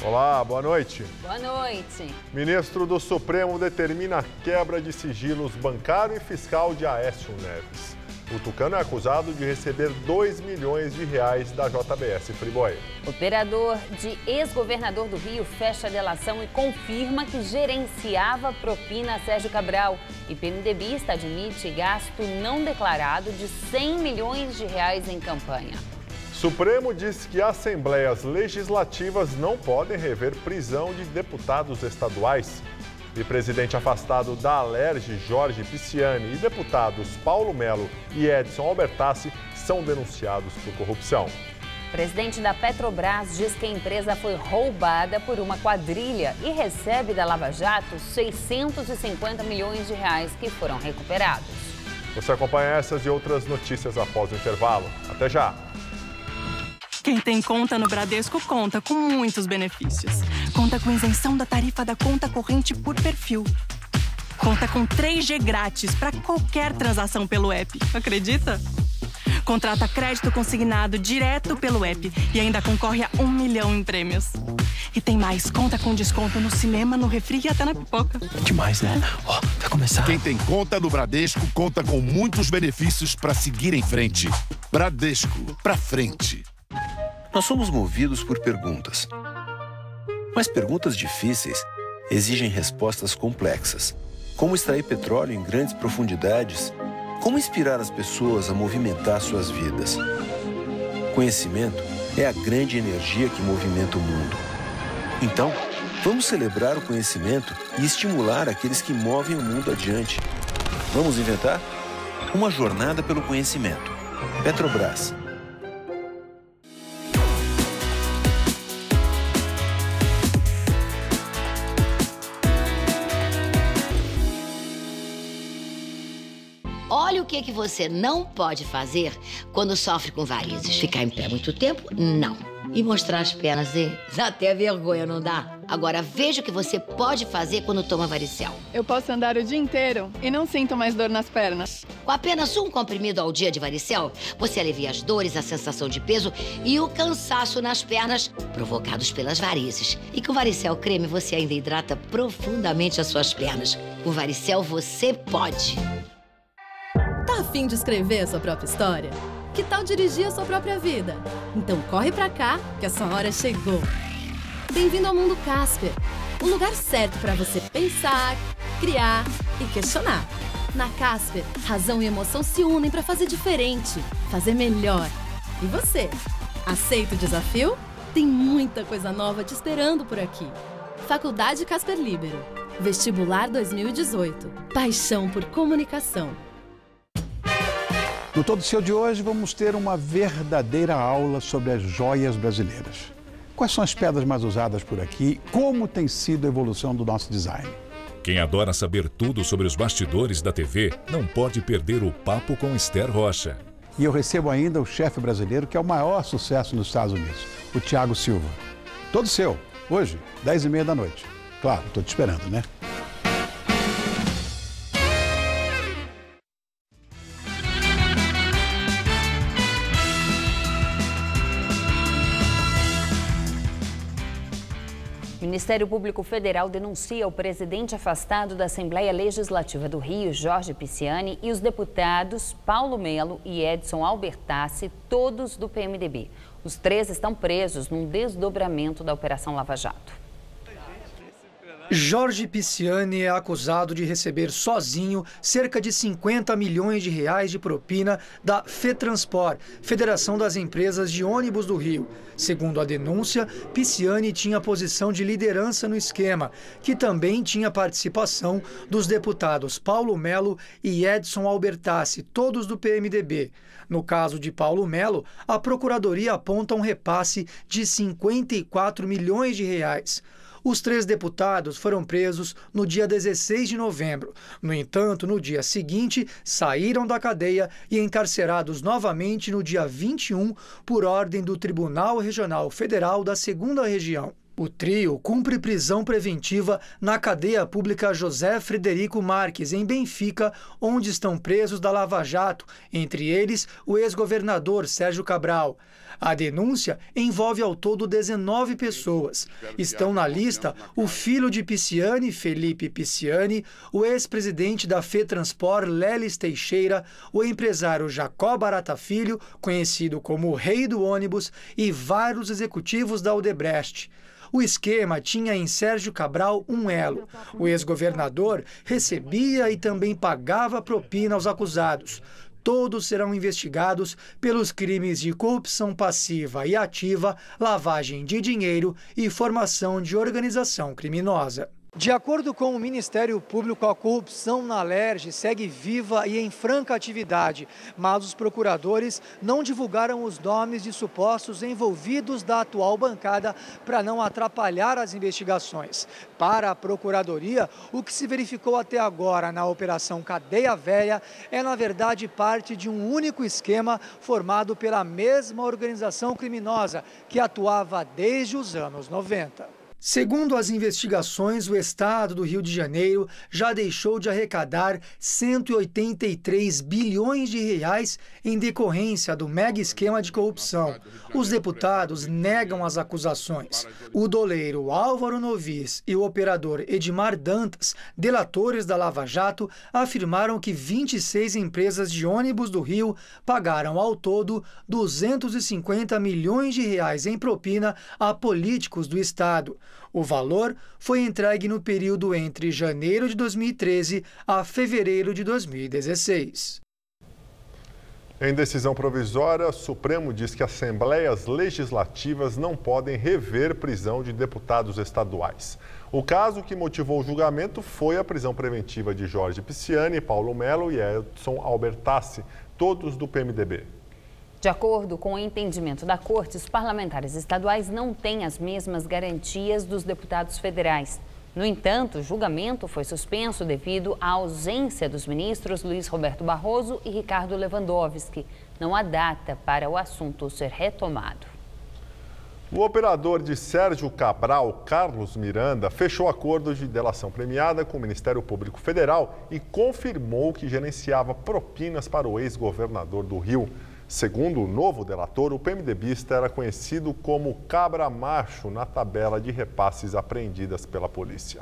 Olá, boa noite. Boa noite. Ministro do Supremo determina a quebra de sigilos bancário e fiscal de Aécio Neves. O tucano é acusado de receber R$2 milhões da JBS Friboi. Operador de ex-governador do Rio fecha a delação e confirma que gerenciava propina a Sérgio Cabral. E PMDBista admite gasto não declarado de R$100 milhões em campanha. Supremo diz que assembleias legislativas não podem rever prisão de deputados estaduais. E presidente afastado da Alerj, Jorge Pisciani, e deputados Paulo Melo e Edson Albertassi são denunciados por corrupção. O presidente da Petrobras diz que a empresa foi roubada por uma quadrilha e recebe da Lava Jato R$650 milhões que foram recuperados. Você acompanha essas e outras notícias após o intervalo. Até já! Quem tem conta no Bradesco conta com muitos benefícios. Conta com isenção da tarifa da conta corrente por perfil. Conta com 3G grátis para qualquer transação pelo app. Acredita? Contrata crédito consignado direto pelo app e ainda concorre a 1 milhão em prêmios. E tem mais, conta com desconto no cinema, no refri e até na pipoca. Demais, né? Ó, vai começar. Quem tem conta no Bradesco conta com muitos benefícios para seguir em frente. Bradesco, pra frente. Nós somos movidos por perguntas. Mas perguntas difíceis exigem respostas complexas. Como extrair petróleo em grandes profundidades? Como inspirar as pessoas a movimentar suas vidas? Conhecimento é a grande energia que movimenta o mundo. Então, vamos celebrar o conhecimento e estimular aqueles que movem o mundo adiante. Vamos inventar? Uma jornada pelo conhecimento. Petrobras. Olha o que você não pode fazer quando sofre com varizes. Ficar em pé muito tempo? Não. E mostrar as pernas, hein? Dá até vergonha, não dá? Agora, veja o que você pode fazer quando toma varicel. Eu posso andar o dia inteiro e não sinto mais dor nas pernas. Com apenas um comprimido ao dia de varicel, você alivia as dores, a sensação de peso e o cansaço nas pernas provocados pelas varizes. E com varicel creme, você ainda hidrata profundamente as suas pernas. Com varicel, você pode. Tá a fim de escrever a sua própria história? Que tal dirigir a sua própria vida? Então corre pra cá, que a sua hora chegou. Bem-vindo ao Mundo Casper, o lugar certo para você pensar, criar e questionar. Na Casper, razão e emoção se unem para fazer diferente, fazer melhor. E você? Aceita o desafio? Tem muita coisa nova te esperando por aqui. Faculdade Casper Libero. Vestibular 2018. Paixão por comunicação. No Todo Seu de hoje, vamos ter uma verdadeira aula sobre as joias brasileiras. Quais são as pedras mais usadas por aqui? Como tem sido a evolução do nosso design? Quem adora saber tudo sobre os bastidores da TV não pode perder o papo com Esther Rocha. E eu recebo ainda o chefe brasileiro que é o maior sucesso nos Estados Unidos, o Thiago Silva. Todo Seu, hoje, 10h30 da noite. Claro, estou te esperando, né? O Ministério Público Federal denuncia o presidente afastado da Assembleia Legislativa do Rio, Jorge Pisciani, e os deputados Paulo Melo e Edson Albertassi, todos do PMDB. Os três estão presos num desdobramento da Operação Lava Jato. Jorge Pisciani é acusado de receber sozinho cerca de 50 milhões de reais de propina da FETranspor, Federação das Empresas de Ônibus do Rio. Segundo a denúncia, Pisciani tinha posição de liderança no esquema, que também tinha participação dos deputados Paulo Melo e Edson Albertassi, todos do PMDB. No caso de Paulo Melo, a Procuradoria aponta um repasse de 54 milhões de reais. Os três deputados foram presos no dia 16 de novembro. No entanto, no dia seguinte, saíram da cadeia e encarcerados novamente no dia 21 por ordem do Tribunal Regional Federal da 2ª Região. O trio cumpre prisão preventiva na cadeia pública José Frederico Marques, em Benfica, onde estão presos da Lava Jato, entre eles o ex-governador Sérgio Cabral. A denúncia envolve ao todo 19 pessoas. Estão na lista o filho de Pisciani, Felipe Pisciani, o ex-presidente da FETranspor, Lelis Teixeira, o empresário Jacó Barata Filho, conhecido como o Rei do Ônibus, e vários executivos da Odebrecht. O esquema tinha em Sérgio Cabral um elo. O ex-governador recebia e também pagava propina aos acusados. Todos serão investigados pelos crimes de corrupção passiva e ativa, lavagem de dinheiro e formação de organização criminosa. De acordo com o Ministério Público, a corrupção na Alerj segue viva e em franca atividade, mas os procuradores não divulgaram os nomes de supostos envolvidos da atual bancada para não atrapalhar as investigações. Para a Procuradoria, o que se verificou até agora na Operação Cadeia Velha é, na verdade, parte de um único esquema formado pela mesma organização criminosa que atuava desde os anos 90. Segundo as investigações, o estado do Rio de Janeiro já deixou de arrecadar 183 bilhões de reais em decorrência do mega esquema de corrupção. Os deputados negam as acusações. O doleiro Álvaro Novis e o operador Edmar Dantas, delatores da Lava Jato, afirmaram que 26 empresas de ônibus do Rio pagaram ao todo 250 milhões de reais em propina a políticos do estado. O valor foi entregue no período entre janeiro de 2013 a fevereiro de 2016. Em decisão provisória, o Supremo diz que assembleias legislativas não podem rever prisão de deputados estaduais. O caso que motivou o julgamento foi a prisão preventiva de Jorge Pisciani, Paulo Melo e Edson Albertassi, todos do PMDB. De acordo com o entendimento da Corte, os parlamentares estaduais não têm as mesmas garantias dos deputados federais. No entanto, o julgamento foi suspenso devido à ausência dos ministros Luiz Roberto Barroso e Ricardo Lewandowski. Não há data para o assunto ser retomado. O operador de Sérgio Cabral, Carlos Miranda, fechou acordo de delação premiada com o Ministério Público Federal e confirmou que gerenciava propinas para o ex-governador do Rio. Segundo o novo delator, o PMDBista era conhecido como Cabra Macho na tabela de repasses apreendidas pela polícia.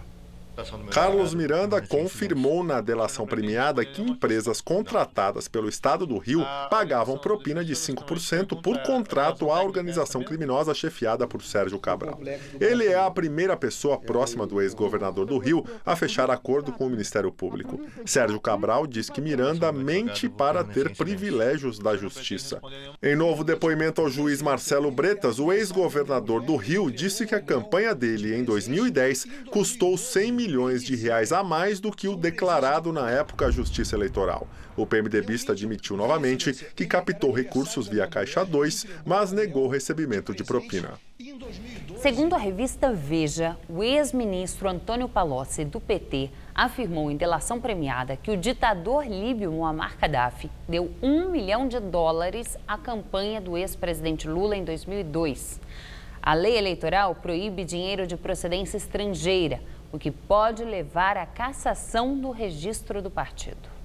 Carlos Miranda confirmou na delação premiada que empresas contratadas pelo Estado do Rio pagavam propina de 5% por contrato à organização criminosa chefiada por Sérgio Cabral. Ele é a primeira pessoa próxima do ex-governador do Rio a fechar acordo com o Ministério Público. Sérgio Cabral diz que Miranda mente para ter privilégios da justiça. Em novo depoimento ao juiz Marcelo Bretas, o ex-governador do Rio disse que a campanha dele em 2010 custou 100 milhões de reais a mais do que o declarado na época à Justiça Eleitoral. O PMDBista admitiu novamente que captou recursos via Caixa 2, mas negou o recebimento de propina. Segundo a revista Veja, o ex-ministro Antônio Palocci, do PT, afirmou em delação premiada que o ditador líbio Muammar Gaddafi deu $1 milhão à campanha do ex-presidente Lula em 2002. A lei eleitoral proíbe dinheiro de procedência estrangeira, o que pode levar à cassação do registro do partido.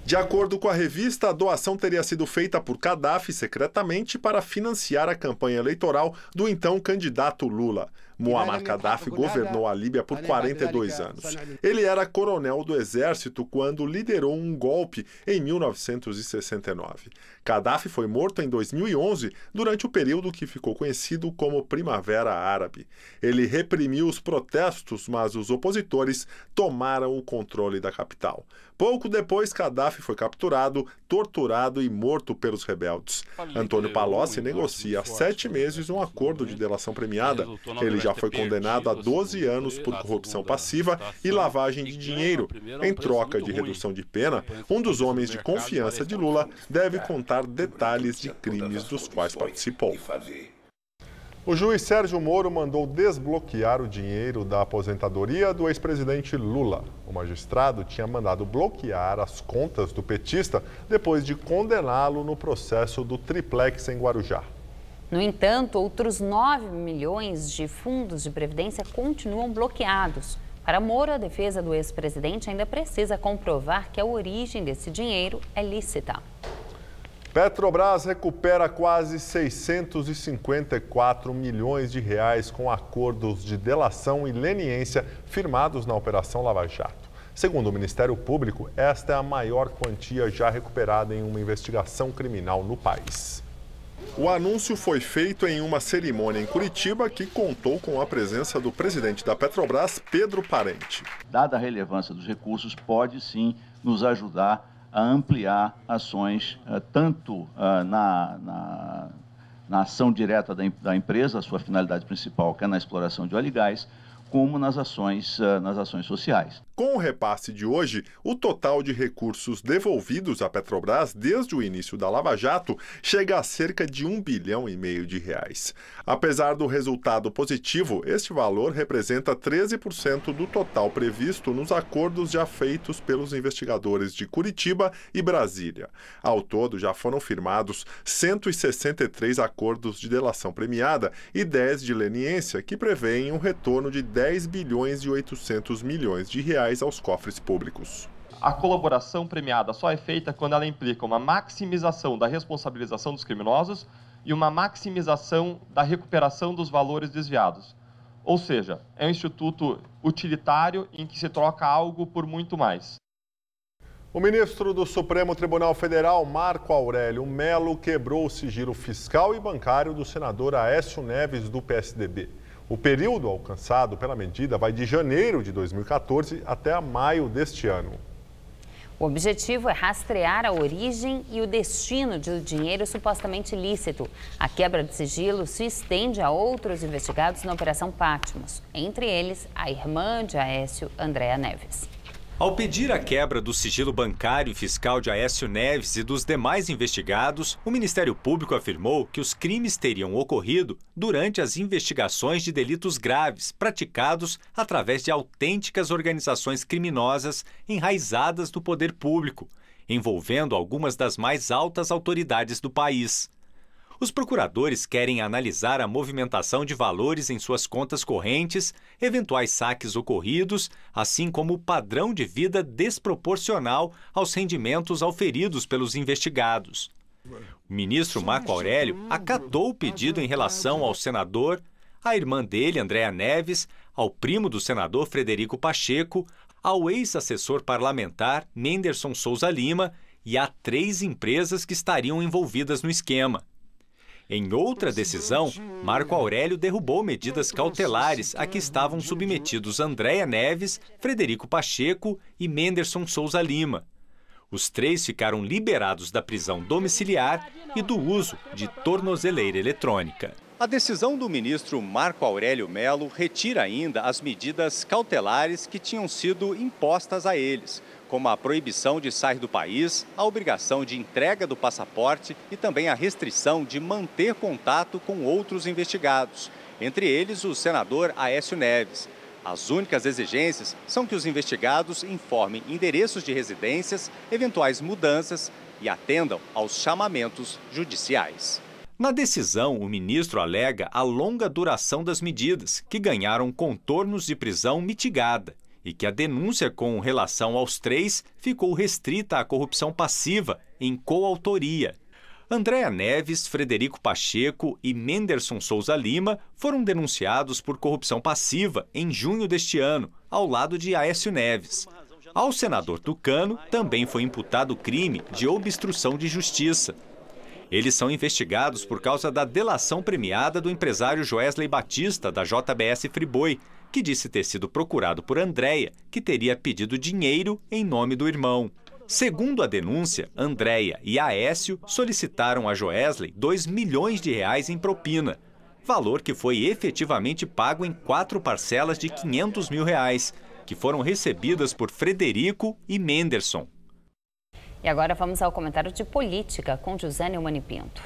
De acordo com a revista, a doação teria sido feita por Gaddafi secretamente para financiar a campanha eleitoral do então candidato Lula. Muammar Gaddafi governou a Líbia por 42 anos. Ele era coronel do exército quando liderou um golpe em 1969. Gaddafi foi morto em 2011, durante o período que ficou conhecido como Primavera Árabe. Ele reprimiu os protestos, mas os opositores tomaram o controle da capital. Pouco depois, Gaddafi foi capturado, torturado e morto pelos rebeldes. Antônio Palocci negocia há 7 meses um acordo de delação premiada. Ele já foi condenado a 12 anos por corrupção passiva e lavagem de dinheiro. Em troca de redução de pena, um dos homens de confiança de Lula deve contar detalhes de crimes dos quais participou. O juiz Sérgio Moro mandou desbloquear o dinheiro da aposentadoria do ex-presidente Lula. O magistrado tinha mandado bloquear as contas do petista depois de condená-lo no processo do triplex em Guarujá. No entanto, outros 9 milhões de fundos de previdência continuam bloqueados. Para Moro, a defesa do ex-presidente ainda precisa comprovar que a origem desse dinheiro é lícita. Petrobras recupera quase 654 milhões de reais com acordos de delação e leniência firmados na Operação Lava Jato. Segundo o Ministério Público, esta é a maior quantia já recuperada em uma investigação criminal no país. O anúncio foi feito em uma cerimônia em Curitiba que contou com a presença do presidente da Petrobras, Pedro Parente. Dada a relevância dos recursos, pode sim nos ajudar a ampliar ações, tanto na ação direta da empresa, a sua finalidade principal, que é na exploração de óleo e gás, como nas ações sociais. Com o repasse de hoje, o total de recursos devolvidos à Petrobras desde o início da Lava Jato chega a cerca de R$1,5 bilhão de reais. Apesar do resultado positivo, este valor representa 13% do total previsto nos acordos já feitos pelos investigadores de Curitiba e Brasília. Ao todo, já foram firmados 163 acordos de delação premiada e 10 de leniência, que prevêem um retorno de 10 bilhões e 800 milhões de reais aos cofres públicos. A colaboração premiada só é feita quando ela implica uma maximização da responsabilização dos criminosos e uma maximização da recuperação dos valores desviados. Ou seja, é um instituto utilitário em que se troca algo por muito mais. O ministro do Supremo Tribunal Federal, Marco Aurélio Mello, quebrou o sigilo fiscal e bancário do senador Aécio Neves, do PSDB. O período alcançado pela medida vai de janeiro de 2014 até maio deste ano. O objetivo é rastrear a origem e o destino do dinheiro supostamente ilícito. A quebra de sigilo se estende a outros investigados na Operação Patmos, entre eles a irmã de Aécio, Andréa Neves. Ao pedir a quebra do sigilo bancário e fiscal de Aécio Neves e dos demais investigados, o Ministério Público afirmou que os crimes teriam ocorrido durante as investigações de delitos graves praticados através de autênticas organizações criminosas enraizadas no poder público, envolvendo algumas das mais altas autoridades do país. Os procuradores querem analisar a movimentação de valores em suas contas correntes, eventuais saques ocorridos, assim como o padrão de vida desproporcional aos rendimentos auferidos pelos investigados. O ministro Marco Aurélio acatou o pedido em relação ao senador, à irmã dele, Andréa Neves, ao primo do senador Frederico Pacheco, ao ex-assessor parlamentar Menderson Souza Lima e a 3 empresas que estariam envolvidas no esquema. Em outra decisão, Marco Aurélio derrubou medidas cautelares a que estavam submetidos Andréa Neves, Frederico Pacheco e Menderson Souza Lima. Os 3 ficaram liberados da prisão domiciliar e do uso de tornozeleira eletrônica. A decisão do ministro Marco Aurélio Mello retira ainda as medidas cautelares que tinham sido impostas a eles, como a proibição de sair do país, a obrigação de entrega do passaporte e também a restrição de manter contato com outros investigados, entre eles o senador Aécio Neves. As únicas exigências são que os investigados informem endereços de residências, eventuais mudanças e atendam aos chamamentos judiciais. Na decisão, o ministro alega a longa duração das medidas, que ganharam contornos de prisão mitigada, e que a denúncia com relação aos 3 ficou restrita à corrupção passiva em coautoria. Andréa Neves, Frederico Pacheco e Menderson Souza Lima foram denunciados por corrupção passiva em junho deste ano, ao lado de Aécio Neves. Ao senador Tucano também foi imputado o crime de obstrução de justiça. Eles são investigados por causa da delação premiada do empresário Joesley Batista, da JBS Friboi, que disse ter sido procurado por Andréa, que teria pedido dinheiro em nome do irmão. Segundo a denúncia, Andréa e Aécio solicitaram a Joesley R$2 milhões em propina, valor que foi efetivamente pago em 4 parcelas de R$500 mil, que foram recebidas por Frederico e Menderson. E agora vamos ao comentário de política com José Neumann Pinto.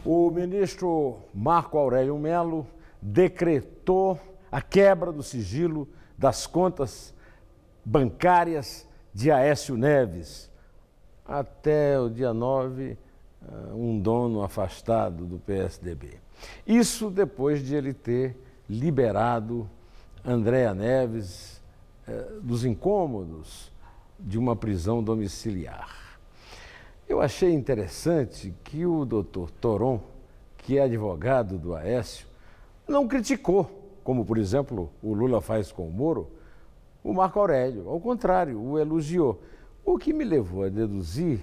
O ministro Marco Aurélio Mello decretou a quebra do sigilo das contas bancárias de Aécio Neves até o dia 9 um dono afastado do PSDB. Isso depois de ele ter liberado Andréa Neves dos incômodos de uma prisão domiciliar. Eu achei interessante que o doutor Toron, que é advogado do Aécio, não criticou, como por exemplo o Lula faz com o Moro, o Marco Aurélio. Ao contrário, o elogiou. O que me levou a deduzir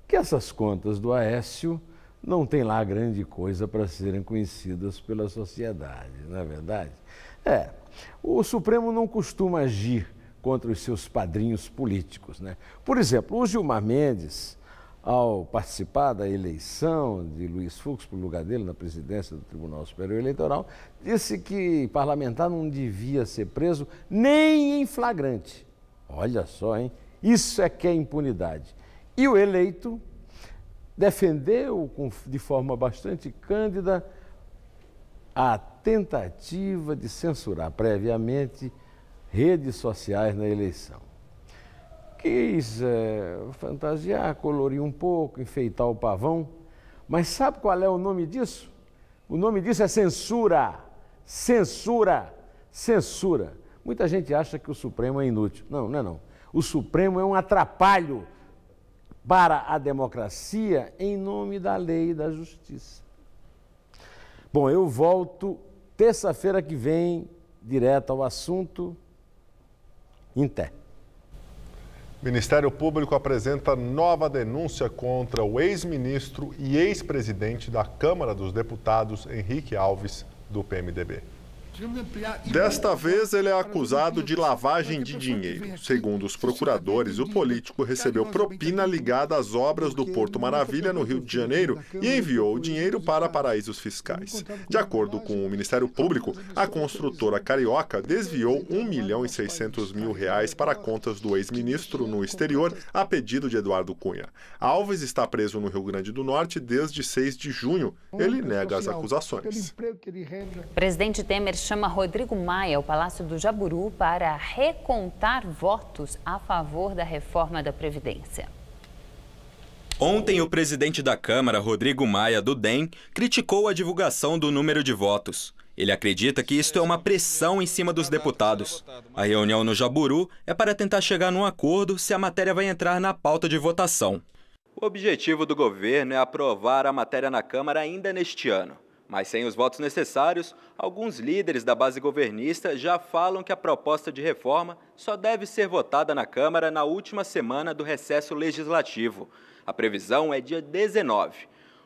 que essas contas do Aécio não tem lá grande coisa para serem conhecidas pela sociedade, não é verdade? O Supremo não costuma agir contra os seus padrinhos políticos, né? Por exemplo, o Gilmar Mendes, ao participar da eleição de Luiz Fux para o lugar dele na presidência do Tribunal Superior Eleitoral, disse que parlamentar não devia ser preso nem em flagrante. Olha só, hein? Isso é que é impunidade. E o eleito defendeu de forma bastante cândida a tentativa de censurar previamente redes sociais na eleição. Quis fantasiar, colorir um pouco, enfeitar o pavão, mas sabe qual é o nome disso? O nome disso é censura. Censura. Censura. Muita gente acha que o Supremo é inútil. Não, não é não. O Supremo é um atrapalho para a democracia em nome da lei e da justiça. Bom, eu volto terça-feira que vem, direto ao assunto. Em té. Ministério Público apresenta nova denúncia contra o ex-ministro e ex-presidente da Câmara dos Deputados, Henrique Alves, do PMDB. Desta vez, ele é acusado de lavagem de dinheiro. Segundo os procuradores, o político recebeu propina ligada às obras do Porto Maravilha, no Rio de Janeiro, e enviou o dinheiro para paraísos fiscais. De acordo com o Ministério Público, a construtora carioca desviou R$1.600.000 para contas do ex-ministro no exterior, a pedido de Eduardo Cunha. Alves está preso no Rio Grande do Norte desde 6 de junho. Ele nega as acusações. O presidente Temer chama Rodrigo Maia ao Palácio do Jaburu para recontar votos a favor da reforma da Previdência. Ontem, o presidente da Câmara, Rodrigo Maia, do DEM, criticou a divulgação do número de votos. Ele acredita que isto é uma pressão em cima dos deputados. A reunião no Jaburu é para tentar chegar num acordo se a matéria vai entrar na pauta de votação. O objetivo do governo é aprovar a matéria na Câmara ainda neste ano. Mas sem os votos necessários, alguns líderes da base governista já falam que a proposta de reforma só deve ser votada na Câmara na última semana do recesso legislativo. A previsão é dia 19.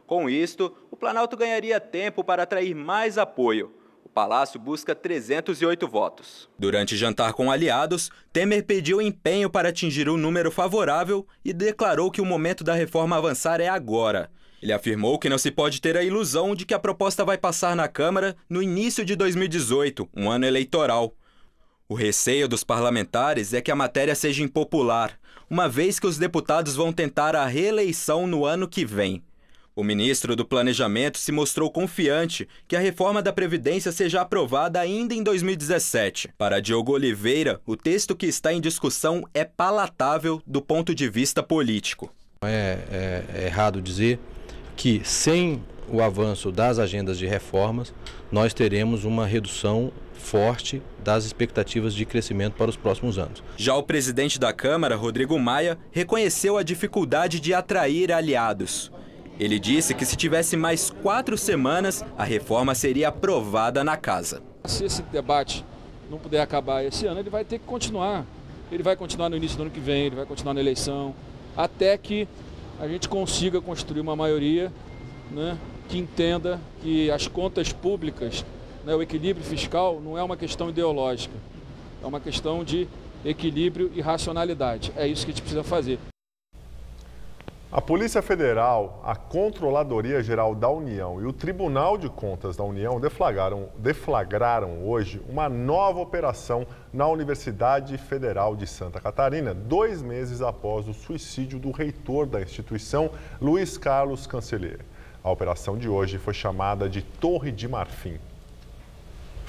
Com isto, o Planalto ganharia tempo para atrair mais apoio. O Palácio busca 308 votos. Durante jantar com aliados, Temer pediu empenho para atingir um número favorável e declarou que o momento da reforma avançar é agora. Ele afirmou que não se pode ter a ilusão de que a proposta vai passar na Câmara no início de 2018, um ano eleitoral. O receio dos parlamentares é que a matéria seja impopular, uma vez que os deputados vão tentar a reeleição no ano que vem. O ministro do Planejamento se mostrou confiante que a reforma da Previdência seja aprovada ainda em 2017. Para Diogo Oliveira, o texto que está em discussão é palatável do ponto de vista político. É errado dizer que sem o avanço das agendas de reformas, nós teremos uma redução forte das expectativas de crescimento para os próximos anos. Já o presidente da Câmara, Rodrigo Maia, reconheceu a dificuldade de atrair aliados. Ele disse que se tivesse mais 4 semanas, a reforma seria aprovada na casa. Se esse debate não puder acabar esse ano, ele vai ter que continuar. Ele vai continuar no início do ano que vem, ele vai continuar na eleição, até que a gente consiga construir uma maioria, né, que entenda que as contas públicas, né, o equilíbrio fiscal não é uma questão ideológica, é uma questão de equilíbrio e racionalidade. É isso que a gente precisa fazer. A Polícia Federal, a Controladoria Geral da União e o Tribunal de Contas da União deflagraram hoje uma nova operação na Universidade Federal de Santa Catarina, 2 meses após o suicídio do reitor da instituição, Luiz Carlos Cancelheira. A operação de hoje foi chamada de Torre de Marfim.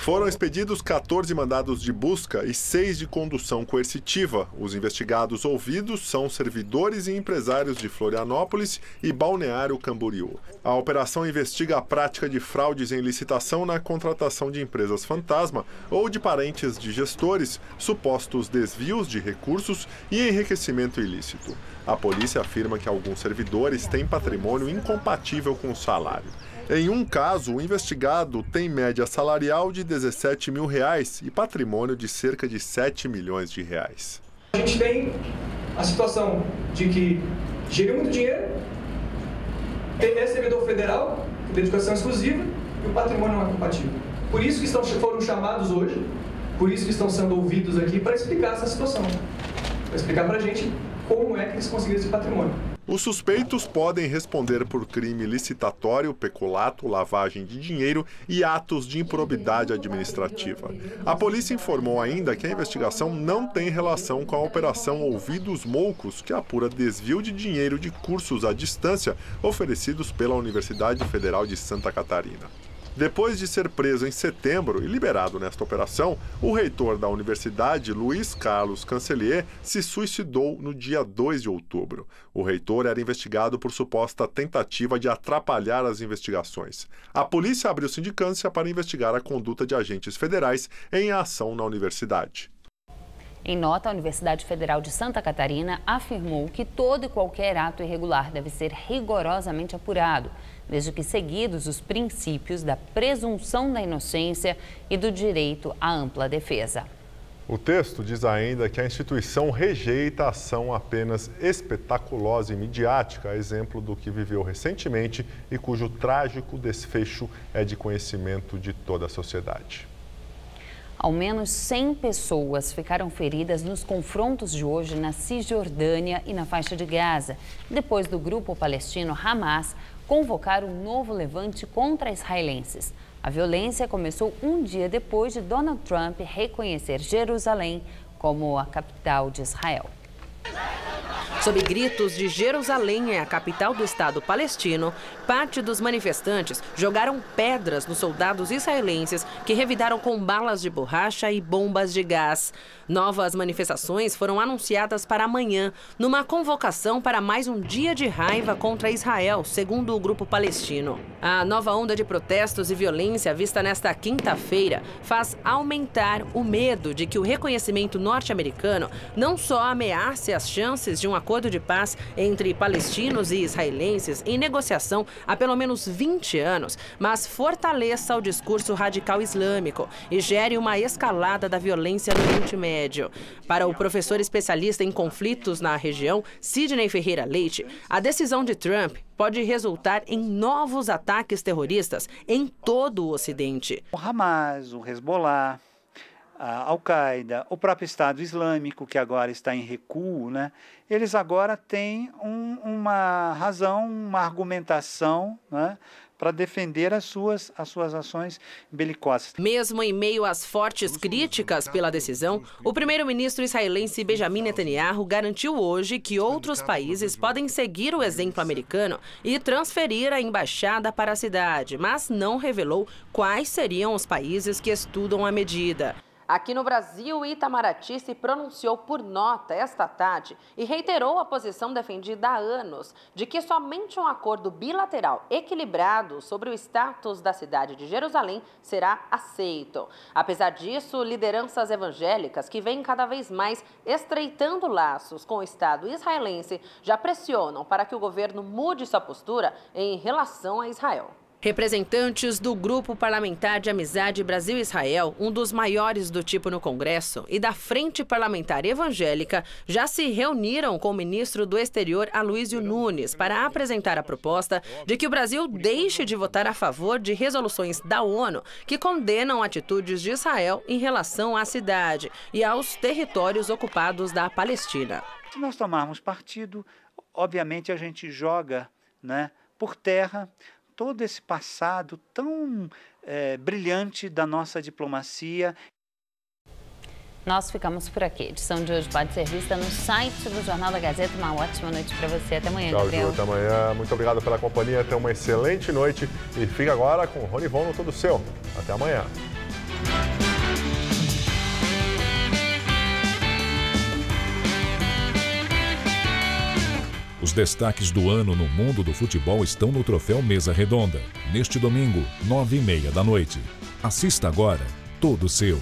Foram expedidos 14 mandados de busca e 6 de condução coercitiva. Os investigados ouvidos são servidores e empresários de Florianópolis e Balneário Camboriú. A operação investiga a prática de fraudes em licitação na contratação de empresas fantasma ou de parentes de gestores, supostos desvios de recursos e enriquecimento ilícito. A polícia afirma que alguns servidores têm patrimônio incompatível com o salário. Em um caso, o investigado tem média salarial de R$17 mil e patrimônio de cerca de R$7 milhões. A gente tem a situação de que geriu muito dinheiro, é servidor federal, de dedicação exclusiva, e o patrimônio não é compatível. Por isso que foram chamados hoje, por isso que estão sendo ouvidos aqui para explicar essa situação, para explicar para a gente como é que eles conseguiram esse patrimônio. Os suspeitos podem responder por crime licitatório, peculato, lavagem de dinheiro e atos de improbidade administrativa. A polícia informou ainda que a investigação não tem relação com a Operação Ouvidos Moucos, que apura desvio de dinheiro de cursos à distância oferecidos pela Universidade Federal de Santa Catarina. Depois de ser preso em setembro e liberado nesta operação, o reitor da universidade, Luiz Carlos Cancelier, se suicidou no dia 2 de outubro. O reitor era investigado por suposta tentativa de atrapalhar as investigações. A polícia abriu sindicância para investigar a conduta de agentes federais em ação na universidade. Em nota, a Universidade Federal de Santa Catarina afirmou que todo e qualquer ato irregular deve ser rigorosamente apurado, desde que seguidos os princípios da presunção da inocência e do direito à ampla defesa. O texto diz ainda que a instituição rejeita a ação apenas espetaculosa e midiática, exemplo do que viveu recentemente e cujo trágico desfecho é de conhecimento de toda a sociedade. Ao menos 100 pessoas ficaram feridas nos confrontos de hoje na Cisjordânia e na faixa de Gaza, depois do grupo palestino Hamas convocar um novo levante contra israelenses. A violência começou um dia depois de Donald Trump reconhecer Jerusalém como a capital de Israel. Sob gritos de Jerusalém é a capital do Estado palestino, parte dos manifestantes jogaram pedras nos soldados israelenses que revidaram com balas de borracha e bombas de gás. Novas manifestações foram anunciadas para amanhã, numa convocação para mais um dia de raiva contra Israel, segundo o grupo palestino. A nova onda de protestos e violência vista nesta quinta-feira faz aumentar o medo de que o reconhecimento norte-americano não só ameace as chances de um acordo de paz entre palestinos e israelenses em negociação há pelo menos 20 anos, mas fortaleça o discurso radical islâmico e gere uma escalada da violência no Oriente Médio. Para o professor especialista em conflitos na região, Sidney Ferreira Leite, a decisão de Trump pode resultar em novos ataques terroristas em todo o Ocidente. O Hamas, o Hezbollah, a Al-Qaeda, o próprio Estado Islâmico, que agora está em recuo, né? Eles agora têm uma razão, uma argumentação, né, para defender as suas ações belicosas. Mesmo em meio às fortes críticas pela decisão, o primeiro-ministro israelense Benjamin Netanyahu garantiu hoje que outros países podem seguir o exemplo americano e transferir a embaixada para a cidade, mas não revelou quais seriam os países que estudam a medida. Aqui no Brasil, Itamaraty se pronunciou por nota esta tarde e reiterou a posição defendida há anos de que somente um acordo bilateral equilibrado sobre o status da cidade de Jerusalém será aceito. Apesar disso, lideranças evangélicas que vêm cada vez mais estreitando laços com o Estado israelense já pressionam para que o governo mude sua postura em relação a Israel. Representantes do Grupo Parlamentar de Amizade Brasil-Israel, um dos maiores do tipo no Congresso, e da Frente Parlamentar Evangélica, já se reuniram com o ministro do Exterior, Aloysio Nunes, para apresentar a proposta de que o Brasil deixe de votar a favor de resoluções da ONU que condenam atitudes de Israel em relação à cidade e aos territórios ocupados da Palestina. Se nós tomarmos partido, obviamente a gente joga, né, por terra todo esse passado tão brilhante da nossa diplomacia. Nós ficamos por aqui. A edição de hoje pode ser vista no site do Jornal da Gazeta. Uma ótima noite para você. Até amanhã, Tchau, Gabriel. Ju, até amanhã. Muito obrigado pela companhia. Tenha uma excelente noite. E fica agora com o Rony Von no Todo Seu. Até amanhã. Os destaques do ano no mundo do futebol estão no Troféu Mesa Redonda, neste domingo, 21h30 da noite. Assista agora, todo seu.